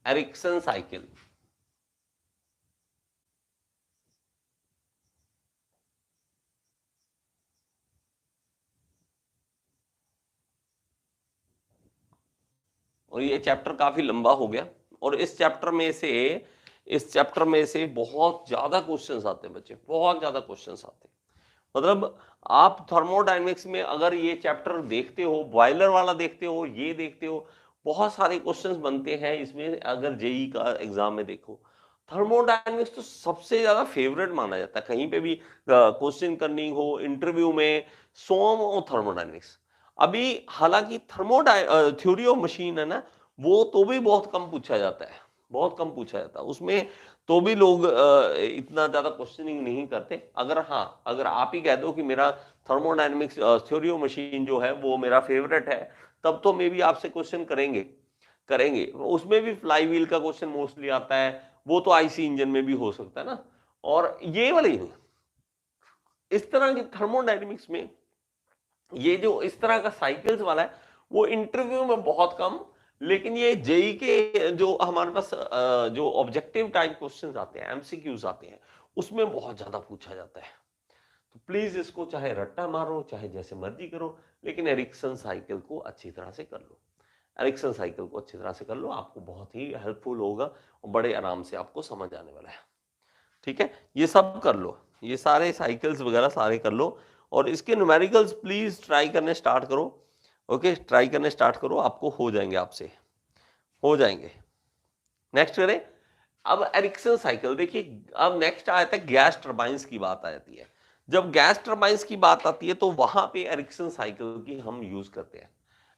Ericsson cycle. और ये chapter काफी लंबा हो गया, और इस चैप्टर में से बहुत ज्यादा क्वेश्चंस आते हैं बच्चे, बहुत ज्यादा क्वेश्चंस आते हैं। मतलब आप थर्मोडायनेमिक्स में अगर ये चैप्टर देखते हो, बॉयलर वाला देखते हो, ये देखते हो, बहुत सारे क्वेश्चंस बनते हैं इसमें। अगर जेई का एग्जाम में देखो, थर्मोडायनेमिक्स तो सबसे ज्यादा फेवरेट माना जाता है। कहीं पे भी क्वेश्चन करनी हो इंटरव्यू में, सोम और थर्मोडायनेमिक्स। अभी हालांकि थ्योरी ऑफ मशीन है ना, वो तो भी बहुत कम पूछा जाता है, बहुत कम पूछा जाता है उसमें। तो भी लोग इतना ज्यादा क्वेश्चनिंग नहीं करते। अगर हाँ, अगर आप ही कह दो कि मेरा थर्मोडायनेमिक्स थ्योरी ऑफ मशीन जो है वो मेरा फेवरेट है, तब तो मे बी आपसे क्वेश्चन करेंगे करेंगे उसमें भी फ्लाई व्हील का क्वेश्चन मोस्टली आता है, वो तो आईसी इंजन में भी हो सकता है ना। और ये वाली इस तरह की थर्मोडायनेमिक्स में ये जो इस तरह का साइकिल्स वाला है, वो इंटरव्यू में बहुत कम। लेकिन ये जेई के जो हमारे पास जो ऑब्जेक्टिव टाइप क्वेश्चंस आते हैं, एमसीक्यूज आते हैं, उसमें बहुत ज्यादा पूछा जाता है। तो प्लीज इसको चाहे रट्टा मारो, चाहे जैसे मर्जी करो, लेकिन एरिक्सन साइकिल को अच्छी तरह से कर लो। एरिक्सन साइकिल को अच्छी तरह से कर लो, आपको बहुत ही हेल्पफुल होगा और बड़े आराम से आपको समझ आने वाला है। ठीक है, ये सब कर लो, ये सारे साइकिल्स वगैरह सारे कर लो, और इसके न्यूमेरिकल्स प्लीज ट्राई करने स्टार्ट करो। ओके, ट्राई करने स्टार्ट करो, आपको हो जाएंगे, आपसे हो जाएंगे। नेक्स्ट करें। अब एरिक्सन साइकिल देखिए, अब नेक्स्ट आता है गैस टर्बाइंस की बात आ जाती है। जब गैस टर्बाइंस की बात आती है तो वहां पे एरिक्सन साइकिल की हम यूज करते हैं।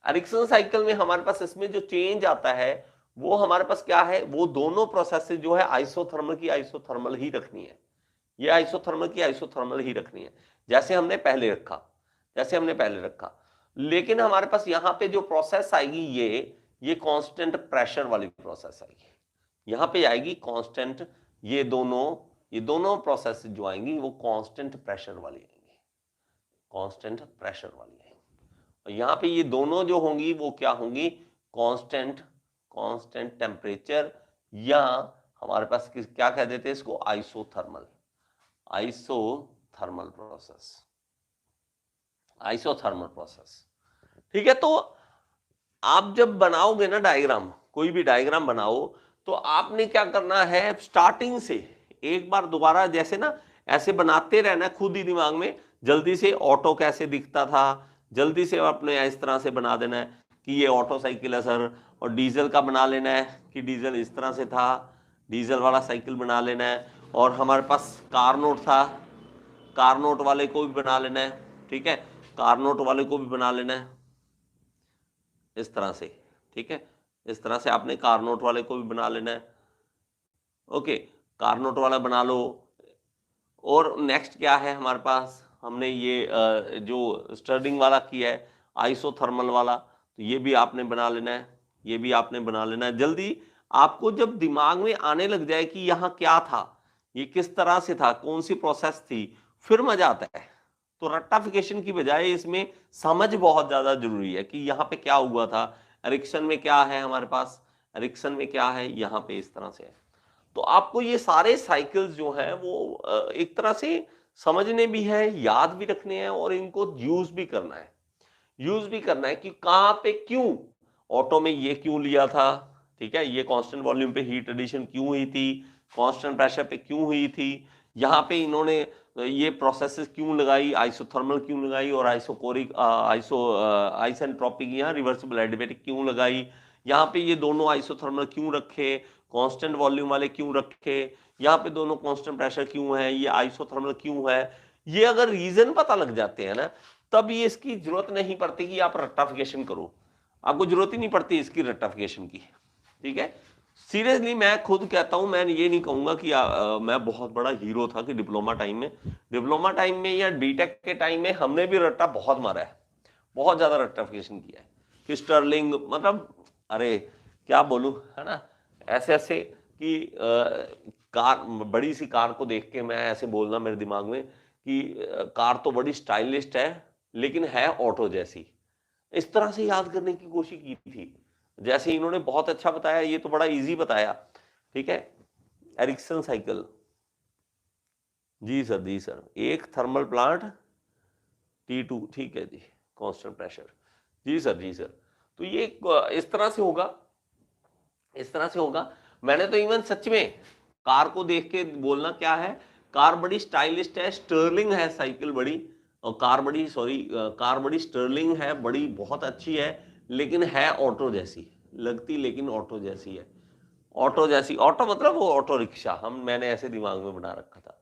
एरिक्सन साइकिल में हमारे पास इसमें जो चेंज आता है वो हमारे पास क्या है, वो दोनों प्रोसेस जो है आइसोथर्मल की आइसोथर्मल ही रखनी है। ये आइसोथर्मल की आइसोथर्मल ही रखनी है, जैसे हमने पहले रखा, जैसे हमने पहले रखा। लेकिन हमारे पास यहां पे जो प्रोसेस आएगी, ये कांस्टेंट प्रेशर वाली प्रोसेस आएगी। यहां पे आएगी कांस्टेंट, ये दोनों प्रोसेस जो आएंगी वो कांस्टेंट प्रेशर वाली आएंगी, कांस्टेंट प्रेशर वाली आएंगी। और यहां पे ये दोनों जो होंगी वो क्या होंगी, कांस्टेंट कांस्टेंट टेम्परेचर, या हमारे पास क्या कह देते हैं इसको, isothermal, isothermal process, isothermal process. ठीक है, तो आप जब बनाओगे ना डायग्राम, कोई भी डायग्राम बनाओ, तो आपने क्या करना है, स्टार्टिंग से एक बार दोबारा जैसे ना ऐसे बनाते रहना खुद ही दिमाग में। जल्दी से ऑटो कैसे दिखता था, जल्दी से अपने इस तरह से बना देना है कि ये ऑटो साइकिल है सर। और डीजल का बना लेना है कि डीजल इस तरह से था, डीजल वाला साइकिल बना लेना है। और हमारे पास कार नोट था, कार नोट वाले को भी बना लेना है। ठीक है, कार नोट वाले को भी बना लेना है इस तरह से। ठीक है, इस तरह से आपने कार नोट वाले को भी बना लेना है। ओके, कार नोट वाला बना लो। और नेक्स्ट क्या है हमारे पास, हमने ये जो स्टर्डिंग वाला किया है, आइसोथर्मल वाला, तो ये भी आपने बना लेना है, ये भी आपने बना लेना है। जल्दी आपको जब दिमाग में आने लग जाए कि यहाँ क्या था, ये किस तरह से था, कौन सी प्रोसेस थी, फिर मजा आता है। तो रट्टाफिकेशन की बजाय इसमें समझ बहुत ज्यादा जरूरी है कि यहाँ पे क्या हुआ था, एरिक्सन में क्या है हमारे पास, एरिक्सन में क्या है, यहाँ पे इस तरह से है। तो आपको ये सारे साइकिल्स जो हैं वो एक तरह से समझने भी है, याद भी रखने हैं, और इनको यूज भी करना है, यूज भी करना है कि कहां पे क्यों ऑटो में ये क्यों लिया था। ठीक है, ये कांस्टेंट वॉल्यूम पे हीट एडिशन क्यों हुई थी, कांस्टेंट प्रेशर पे क्यों हुई थी, यहाँ पे इन्होंने ये प्रोसेसेस क्यों लगाई, आइसोथर्मल क्यों लगाई, और आइसोकोरिक आइसेंट्रोपिक या रिवर्सिबल एडिबेटिक क्यों लगाई, यहाँ पे ये दोनों आइसोथर्मल क्यों रखे, कांस्टेंट वॉल्यूम वाले क्यों रखे, यहाँ पे दोनों कांस्टेंट प्रेशर क्यों है, ये आइसोथर्मल क्यों है। ये अगर रीजन पता लग जाते हैं ना, तब ये इसकी जरूरत नहीं पड़ती कि आप रट्टाफिकेशन करो, आपको जरूरत ही नहीं पड़ती इसकी रट्टाफिकेशन की। ठीक है, सीरियसली मैं खुद कहता हूं, मैं ये नहीं कहूंगा कि मैं बहुत बड़ा हीरो था कि डिप्लोमा टाइम में या बीटेक के टाइम में हमने भी रट्टा बहुत मारा है, बहुत ज्यादा रट्टाफिकेशन किया है कि स्टर्लिंग, मतलब अरे क्या बोलूं, है ना, ऐसे ऐसे कि कार, बड़ी सी कार को देख के मैं ऐसे बोलना मेरे दिमाग में कि कार तो बड़ी स्टाइलिस्ट है लेकिन है ऑटो जैसी, इस तरह से याद करने की कोशिश की थी। जैसे इन्होंने बहुत अच्छा बताया, ये तो बड़ा इजी बताया, ठीक है। एरिक्सन साइकिल, जी सर, जी सर, एक थर्मल प्लांट T2, ठीक है जी, कांस्टेंट प्रेशर, जी सर, जी सर। तो ये इस तरह से होगा, इस तरह से होगा। मैंने तो इवन सच में कार को देख के बोलना क्या है, कार बड़ी स्टाइलिश है, स्टर्लिंग है साइकिल बड़ी, और कार बड़ी, सॉरी, कार बड़ी स्टर्लिंग है, बड़ी बहुत अच्छी है, लेकिन है ऑटो जैसी लगती, लेकिन ऑटो जैसी है, ऑटो जैसी। ऑटो मतलब वो ऑटो रिक्शा, मैंने ऐसे दिमाग में बना रखा था।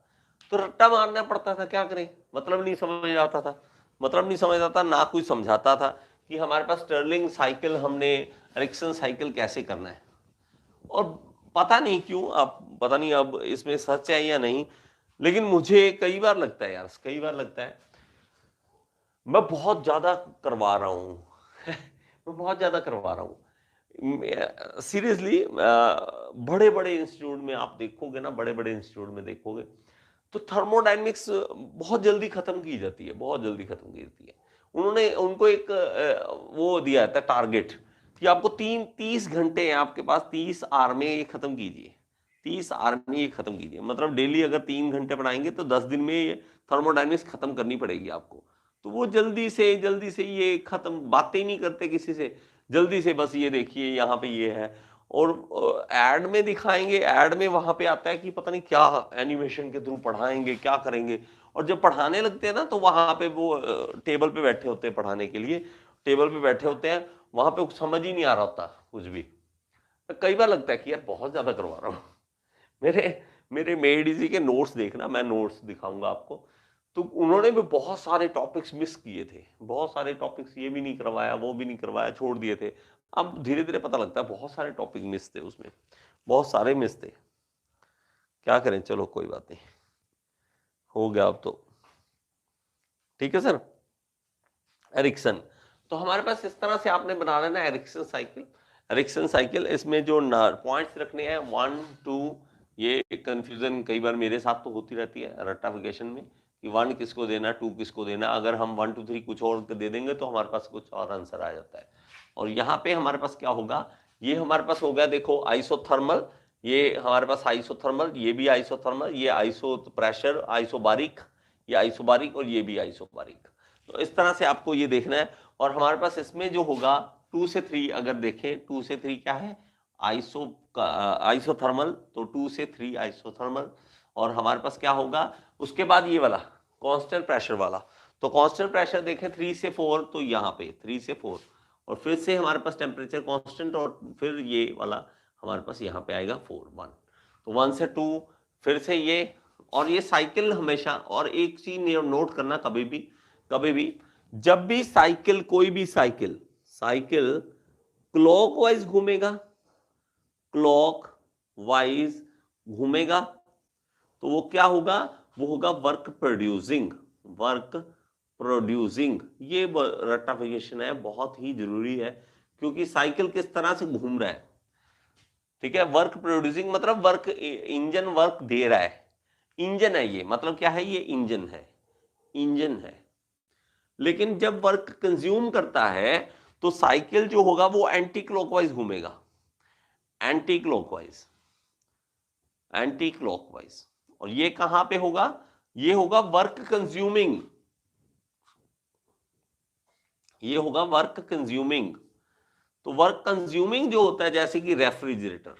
तो रट्टा मारना पड़ता था, क्या करें, मतलब नहीं समझ आता था, मतलब नहीं समझ आता, ना कोई समझाता था कि हमारे पास स्टर्लिंग साइकिल, हमने एरिक्सन साइकिल कैसे करना है। और पता नहीं क्यों, अब पता नहीं अब इसमें सच है या नहीं, लेकिन मुझे कई बार लगता है यार, कई बार लगता है मैं बहुत ज्यादा करवा रहा हूं मैं बहुत ज्यादा करवा रहा हूं सीरियसली। बड़े बड़े इंस्टीट्यूट में आप देखोगे ना, बड़े बड़े इंस्टीट्यूट में देखोगे तो थर्मोडायनेमिक्स बहुत जल्दी खत्म की जाती है, बहुत जल्दी खत्म की जाती है। उन्होंने उनको एक वो दिया था टारगेट कि आपको 30 घंटे हैं आपके पास, 30 आवर में ये खत्म कीजिए, 30 आवर में ये खत्म कीजिए। मतलब डेली अगर 3 घंटे पढ़ाएंगे तो 10 दिन में ये थर्मोडायनेमिक्स खत्म करनी पड़ेगी आपको। तो वो जल्दी से ये खत्म, बातें ही नहीं करते किसी से, जल्दी से बस ये देखिए यहाँ पे ये है, और एड में दिखाएंगे, एड में वहां पे आता है कि पता नहीं क्या एनिमेशन के थ्रू पढ़ाएंगे, क्या करेंगे। और जब पढ़ाने लगते हैं ना तो वहां पे वो टेबल पे बैठे होते हैं पढ़ाने के लिए, टेबल पे बैठे होते हैं, वहां पे कुछ समझ ही नहीं आ रहा होता कुछ भी। कई बार लगता है कि यार बहुत ज्यादा करवा रहा हूँ मेरे मेरे मेड इजी के नोट्स देखना, मैं नोट्स दिखाऊंगा आपको। तो उन्होंने भी बहुत सारे टॉपिक्स मिस किए थे, बहुत सारे टॉपिक्स ये भी नहीं करवाया, वो भी नहीं करवाया, छोड़ दिए थे। अब धीरे धीरे पता लगता है बहुत सारे टॉपिक मिस थे उसमें, बहुत सारे मिस थे। क्या करें, चलो कोई बात नहीं, हो गया अब तो, ठीक है सर। एरिक्सन, तो हमारे पास इस तरह से आपने बना लेना एरिक्सन साइकिल। एरिक्सन साइकिल, इसमें जो पॉइंट्स रखने हैं 1 2, ये कंफ्यूजन कई बार मेरे साथ तो होती रहती है रट्टाफिकेशन में कि 1 किसको देना, 2 किसको देना। अगर हम 1 2 3 कुछ और दे देंगे तो हमारे पास कुछ और आंसर आ जाता है। और यहाँ पे हमारे पास क्या होगा, ये हमारे पास हो गया, देखो आइसोथर्मल, ये हमारे पास आइसोथर्मल, ये भी आइसोथर्मल, ये आइसो प्रेशर, आइसोबारिक, ये आइसोबारिक, और ये भी आइसोबारिक। तो इस तरह से आपको ये देखना है। और हमारे पास इसमें जो होगा 2 से 3, अगर देखें 2 से 3 क्या है, आइसोथर्मल, तो 2 से 3 आइसोथर्मल। और हमारे पास क्या होगा उसके बाद, ये वाला कांस्टेंट प्रेशर वाला। तो कांस्टेंट प्रेशर देखें 3 से 4, तो यहाँ पे 3 से 4, और फिर से हमारे पास टेम्परेचर कांस्टेंट, और फिर ये वाला हमारे पास यहाँ पे आएगा 4 1, तो 1 से 2, फिर से ये। और ये साइकिल हमेशा, और एक चीज नोट करना, कभी भी जब भी साइकिल, कोई भी साइकिल, साइकिल क्लॉकवाइज घूमेगा, क्लॉक वाइज घूमेगा, तो वो क्या होगा, वो होगा वर्क प्रोड्यूसिंग, वर्क प्रोड्यूसिंग। ये रट्टाफिकेशन है, बहुत ही जरूरी है, क्योंकि साइकिल किस तरह से घूम रहा है, ठीक है। वर्क प्रोड्यूसिंग मतलब वर्क, इंजन वर्क दे रहा है, इंजन है ये, मतलब क्या है, ये इंजन है, इंजन है। लेकिन जब वर्क कंज्यूम करता है तो साइकिल जो होगा वो एंटी क्लॉकवाइज घूमेगा, एंटी क्लॉकवाइज, एंटी क्लॉकवाइज। और ये कहां पे होगा, ये होगा वर्क कंज्यूमिंग, ये होगा वर्क कंज्यूमिंग। तो वर्क कंज्यूमिंग जो होता है, जैसे कि रेफ्रिजरेटर,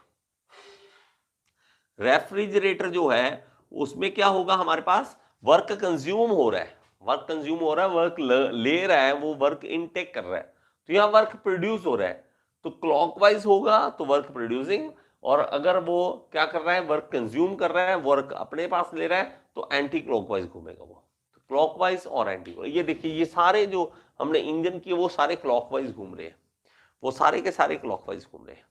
रेफ्रिजरेटर जो है उसमें क्या होगा, हमारे पास वर्क कंज्यूम हो रहा है, वर्क कंज्यूम हो रहा है, वर्क ले रहा है, वो वर्क इनटेक कर रहा है, तो यहां वर्क प्रोड्यूस हो रहा है। तो क्लॉकवाइज होगा तो वर्क प्रोड्यूसिंग, और अगर वो क्या कर रहा है, वर्क कंज्यूम कर रहा है, वर्क अपने पास ले रहा है, तो एंटी क्लॉकवाइज घूमेगा वो। तो क्लॉकवाइज और एंटी, ये देखिए ये सारे जो हमने इंजन किए वो सारे क्लॉकवाइज घूम रहे हैं, वो सारे के सारे क्लॉकवाइज घूम रहे हैं।